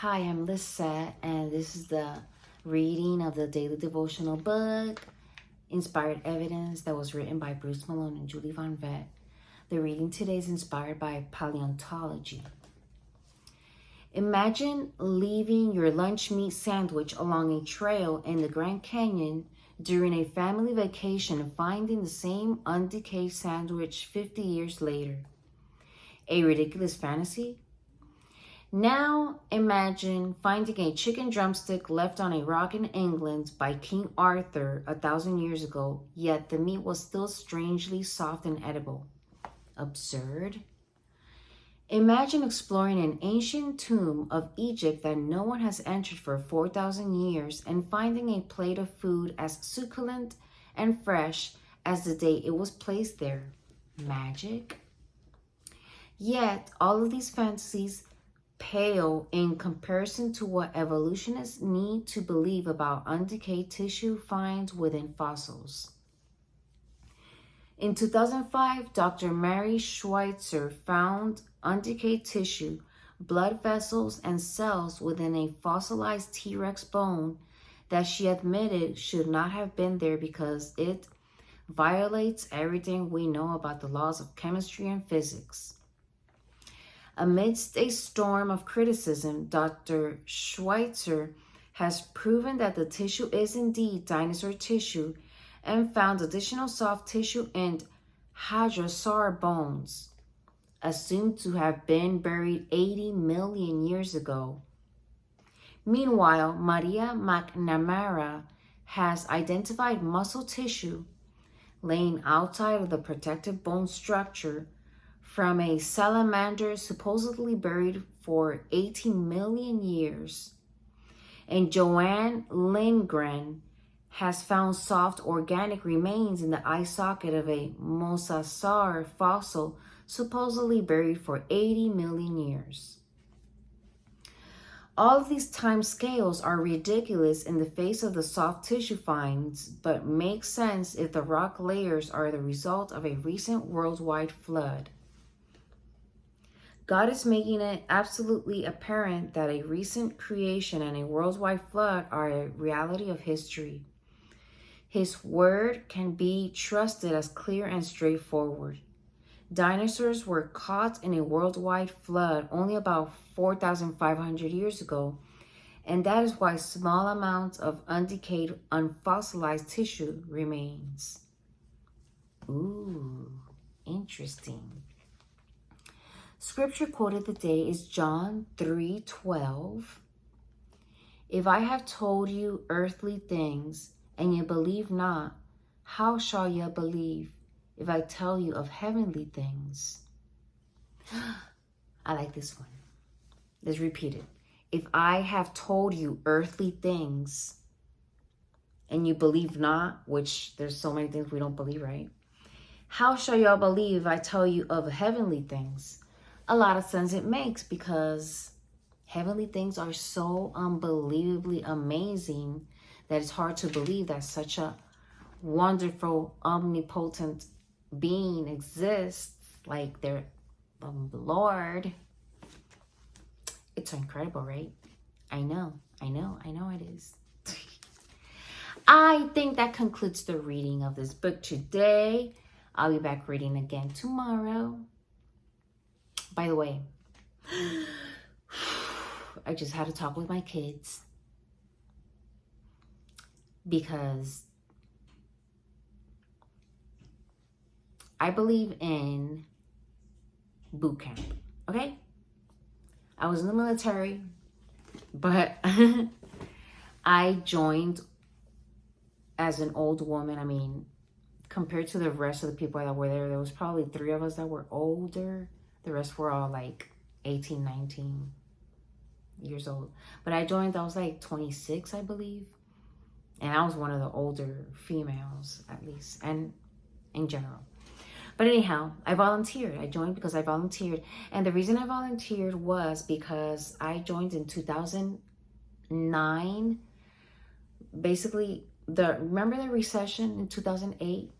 Hi, I'm Lisette, and this is the reading of the daily devotional book, Inspired Evidence, that was written by Bruce Malone and Julie Von Vett. The reading today is inspired by paleontology. Imagine leaving your lunch meat sandwich along a trail in the Grand Canyon during a family vacation and finding the same undecayed sandwich 50 years later. A ridiculous fantasy? Now imagine finding a chicken drumstick left on a rock in England by King Arthur 1,000 years ago, yet the meat was still strangely soft and edible. Absurd? Imagine exploring an ancient tomb of Egypt that no one has entered for 4,000 years and finding a plate of food as succulent and fresh as the day it was placed there. Magic? Yet all of these fantasies pale in comparison to what evolutionists need to believe about undecayed tissue finds within fossils. In 2005, Dr. Mary Schweitzer found undecayed tissue, blood vessels, and cells within a fossilized T-Rex bone that she admitted should not have been there because it violates everything we know about the laws of chemistry and physics. Amidst a storm of criticism, Dr. Schweitzer has proven that the tissue is indeed dinosaur tissue and found additional soft tissue in hadrosaur bones, assumed to have been buried 80 million years ago. Meanwhile, Maria McNamara has identified muscle tissue laying outside of the protective bone structure from a salamander supposedly buried for 18 million years. And Joanne Lindgren has found soft organic remains in the eye socket of a mosasaur fossil supposedly buried for 80 million years. All of these time scales are ridiculous in the face of the soft tissue finds, but make sense if the rock layers are the result of a recent worldwide flood. God is making it absolutely apparent that a recent creation and a worldwide flood are a reality of history. His word can be trusted as clear and straightforward. Dinosaurs were caught in a worldwide flood only about 4,500 years ago, and that is why small amounts of undecayed, unfossilized tissue remains. Ooh, interesting. Scripture quoted today is John 3:12. If I have told you earthly things and you believe not, how shall you believe if I tell you of heavenly things? I like this one. Let's repeat it. If I have told you earthly things and you believe not, which there's so many things we don't believe, right? How shall y'all believe if I tell you of heavenly things? A lot of sense it makes, because heavenly things are so unbelievably amazing that it's hard to believe that such a wonderful, omnipotent being exists, like the Lord. It's incredible, right? I know it is. I think that concludes the reading of this book today. I'll be back reading again tomorrow. By the way, I just had to talk with my kids because I believe in boot camp, okay? I was in the military, but I joined as an old woman. I mean, compared to the rest of the people that were there was probably 3 of us that were older. The rest were all like 18, 19 years old. But I joined, I was like 26, I believe. And I was one of the older females, at least, and in general. But anyhow, I volunteered. I joined because I volunteered. And the reason I volunteered was because I joined in 2009. Basically, remember the recession in 2008?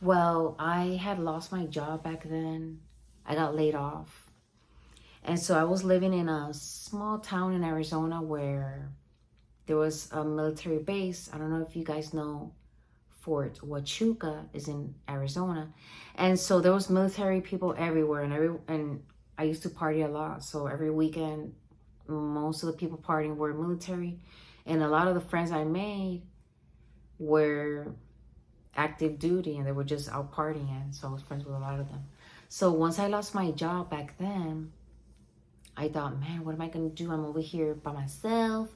Well, I had lost my job back then. I got laid off. And so I was living in a small town in Arizona where there was a military base. I don't know if you guys know, Fort Huachuca is in Arizona. And so there was military people everywhere, and I used to party a lot. So every weekend, most of the people partying were military, and a lot of the friends I made were active duty, and they were just out partying. So I was friends with a lot of them. So once I lost my job back then, I thought, man, what am I gonna do? I'm over here by myself.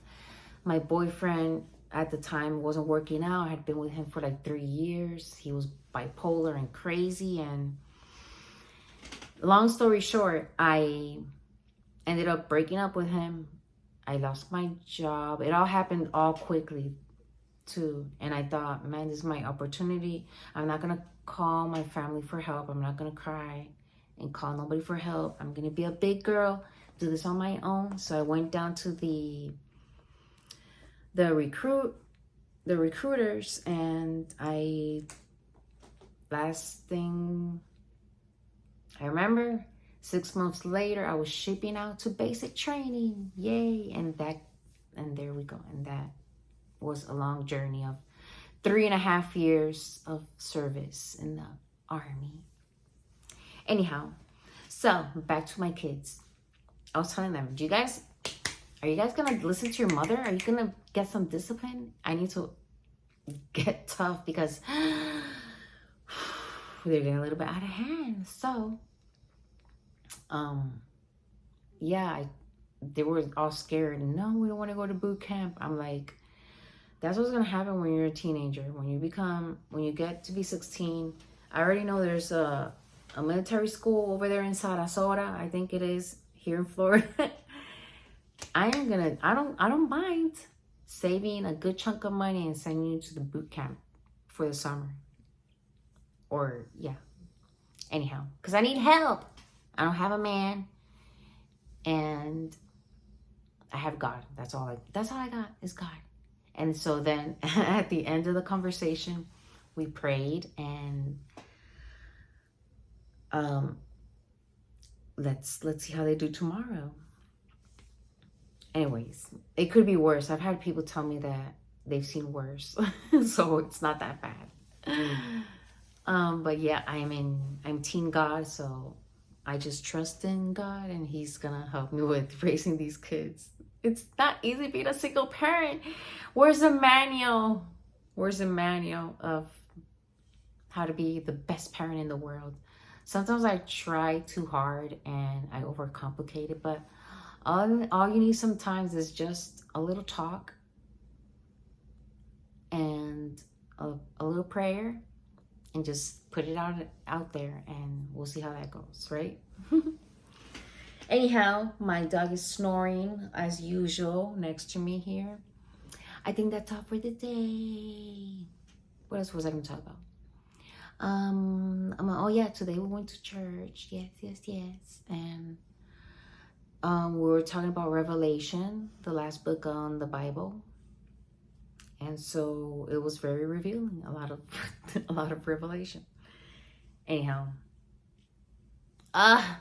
My boyfriend at the time wasn't working out. I had been with him for like 3 years. He was bipolar and crazy. And long story short, I ended up breaking up with him. I lost my job. It all happened all quickly too. And I thought, man, this is my opportunity. I'm not going to call my family for help. I'm not going to cry and call nobody for help. I'm going to be a big girl, do this on my own. So I went down to the recruiters, and last thing I remember, 6 months later, I was shipping out to basic training. Yay. And there we go. And that was a long journey of 3.5 years of service in the Army. Anyhow, so back to my kids. I was telling them, are you guys gonna listen to your mother? Are you gonna get some discipline? I need to get tough because they're getting a little bit out of hand. So, yeah, they were all scared. No, we don't want to go to boot camp. I'm like, that's what's gonna happen when you're a teenager. When you get to be 16, I already know there's a military school over there in Sarasota. I think it is here in Florida. I don't mind saving a good chunk of money and sending you to the boot camp for the summer. Or, yeah. Anyhow, because I need help. I don't have a man. And I have God. That's all I got is God. And so then at the end of the conversation, we prayed, and let's see how they do tomorrow. Anyways, it could be worse. I've had people tell me that they've seen worse. So it's not that bad. But yeah, I'm Team God, so I just trust in God, and He's gonna help me with raising these kids. It's not easy being a single parent. Where's the manual? Where's the manual of how to be the best parent in the world? Sometimes I try too hard and I overcomplicate it, but all you need sometimes is just a little talk and a little prayer, and just put it out there, and we'll see how that goes, right? Anyhow, my dog is snoring as usual next to me here. I think that's all for the day. What else was I going to talk about? Oh yeah, today we went to church. Yes. And we were talking about Revelation, the last book on the Bible. And so it was very revealing, a lot of revelation. Anyhow, I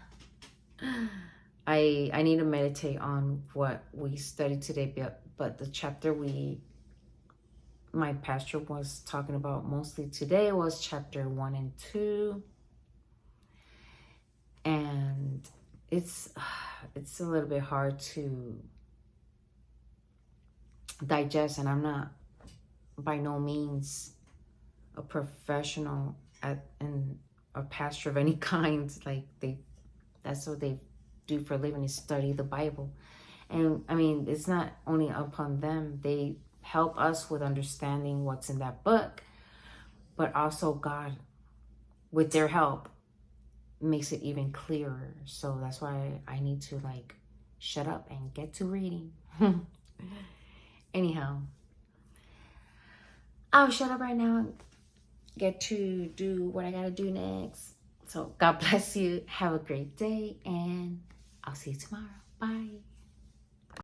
need to meditate on what we studied today, but the chapter my pastor was talking about mostly today was chapter 1 and 2. And it's a little bit hard to digest, and I'm not by no means a professional and a pastor of any kind. Like that's what they do for a living, is study the Bible. And I mean, it's not only upon them. They help us with understanding what's in that book, but also God, with their help, makes it even clearer. So that's why I need to shut up and get to reading. Anyhow, I'll shut up right now and get to do what I gotta do next. So God bless you. Have a great day, and I'll see you tomorrow. Bye.